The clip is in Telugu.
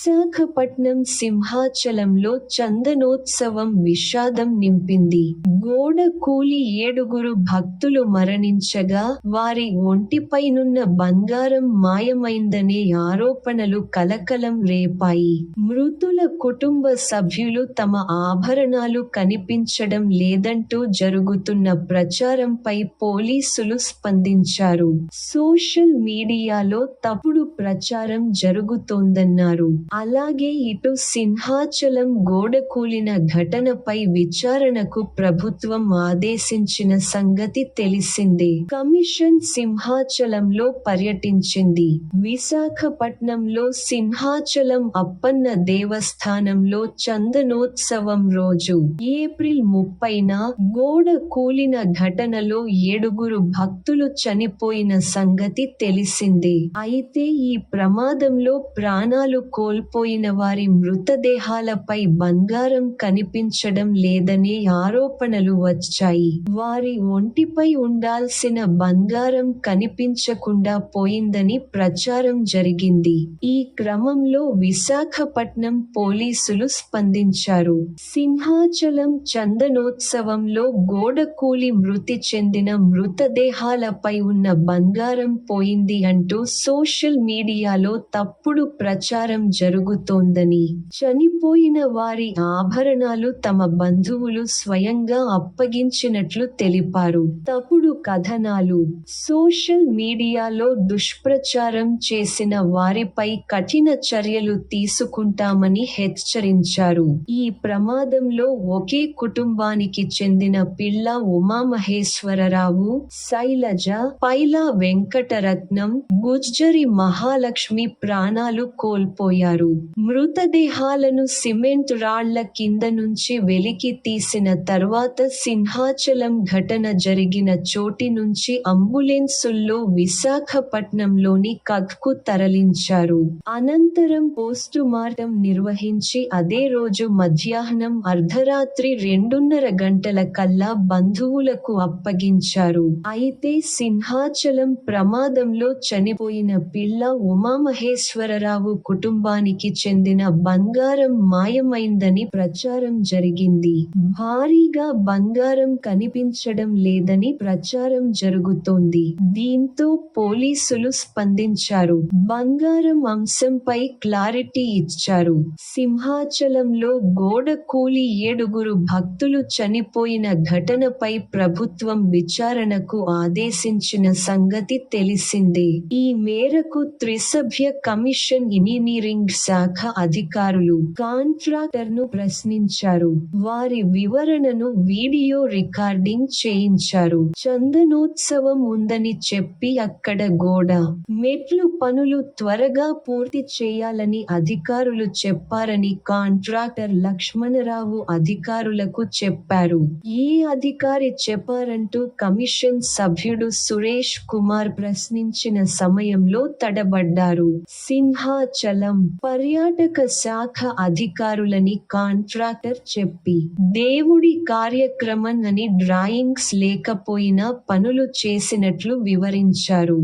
విశాఖపట్నం సింహాచలంలో చందనోత్సవం విషాదం నింపింది. గోడ కూలి 7 భక్తులు మరణించగా వారి ఒంటిపైనున్న బంగారం మాయమైందనే ఆరోపణలు కలకలం రేపాయి. మృతుల కుటుంబ సభ్యులు తమ ఆభరణాలు కనిపించడం లేదంటూ జరుగుతున్న ప్రచారంపై పోలీసులు స్పందించారు. సోషల్ మీడియాలో తప్పుడు ప్రచారం జరుగుతోందన్నారు. అలాగే ఇటు సింహాచలం గోడ కూలిన ఘటనపై విచారణకు ప్రభుత్వం ఆదేశించిన సంగతి తెలిసిందే. కమిషన్ సింహాచలంలో పర్యటించింది. విశాఖపట్నంలో సింహాచలం అప్పన్న దేవస్థానంలో చందనోత్సవం రోజు ఏప్రిల్ 30న గోడ కూలిన ఘటనలో 7 భక్తులు చనిపోయిన సంగతి తెలిసిందే. అయితే ఈ ప్రమాదంలో ప్రాణాలు కోల్పోయిన వారి మృతదేహాలపై బంగారం కనిపించడం లేదనే ఆరోపణలు వచ్చాయి. వారి ఒంటిపై ఉండాల్సిన బంగారం కనిపించకుండా పోయిందని ప్రచారం జరిగింది. ఈ క్రమంలో విశాఖపట్నం పోలీసులు స్పందించారు. సింహాచలం చందనోత్సవంలో గోడ కూలి మృతి చెందిన మృతదేహాలపై ఉన్న బంగారం పోయింది అంటూ సోషల్ మీడియాలో తప్పుడు ప్రచారం జరుగుతోందని, చనిపోయిన వారి ఆభరణాలు తమ బంధువులు స్వయంగా అప్పగించినట్లు తెలిపారు. తప్పుడు కథనాలు, సోషల్ మీడియాలో దుష్ప్రచారం చేసిన వారిపై కఠిన చర్యలు తీసుకుంటామని హెచ్చరించారు. ఈ ప్రమాదంలో ఒకే కుటుంబానికి చెందిన పిళ్ళ ఉమామహేశ్వరరావు, శైలజ, పైలా వెంకటరత్నం, గుజ్జరి మహాలక్ష్మి ప్రాణాలు కోల్పోయారు. మృతదేహాలను సిమెంట్ రాళ్ల కింద నుంచి వెలికి తీసిన తర్వాత సింహాచలం ఘటన జరిగిన చోటి నుంచి అంబులెన్సుల్లో విశాఖపట్నంలోని కక్కు తరలించారు. అనంతరం పోస్టుమార్టం నిర్వహించి అదే రోజు మధ్యాహ్నం అర్ధరాత్రి 2:30 గంటల కల్లా బంధువులకు అప్పగించారు. అయితే సింహాచలం ప్రమాదంలో చనిపోయిన పిళ్ళ ఉమామహేశ్వరరావు కుటుంబానికి చెందిన బంగారం మాయమైందని ప్రచారం జరిగింది. భారీగా బంగారం కనిపించడం లేదని ప్రచారం జరుగుతోంది. దీంతో పోలీసులు స్పందించారు. బంగారం అంశంపై క్లారిటీ ఇచ్చారు. సింహాచలంలో గోడ కూలి 7 భక్తులు చనిపోయిన ఘటనపై ప్రభుత్వం విచారణకు ఆదేశించిన సంగతి తెలిసిందే. ఈ మేరకు త్రిసభ్య కమిషన్ ఇంజనీరింగ్ శాఖ అధికారులు కాంట్రాక్టర్ను ప్రశ్నించారు. వారి వివరణను వీడియో రికార్డింగ్ చేయించారు. చందనోత్సవం ఉందని చెప్పి అక్కడ గోడ, మెట్లు పనులు త్వరగా పూర్తి చేయాలని అధికారులు చెప్పారని కాంట్రాక్టర్ లక్ష్మణరావు అధికారులకు చెప్పారు. ఏ అధికారి చెప్పారంటూ కమిషన్ సభ్యుడు సురేష్ కుమార్ ప్రశ్నించిన సమయంలో తడబడ్డారు. సింహాచలం పర్యాటక శాఖ అధికారులని కాంట్రాక్టర్ చెప్పి, దేవుడి కార్యక్రమం అని డ్రాయింగ్స్ లేకపోయినా పనులు చేసినట్లు వివరించారు.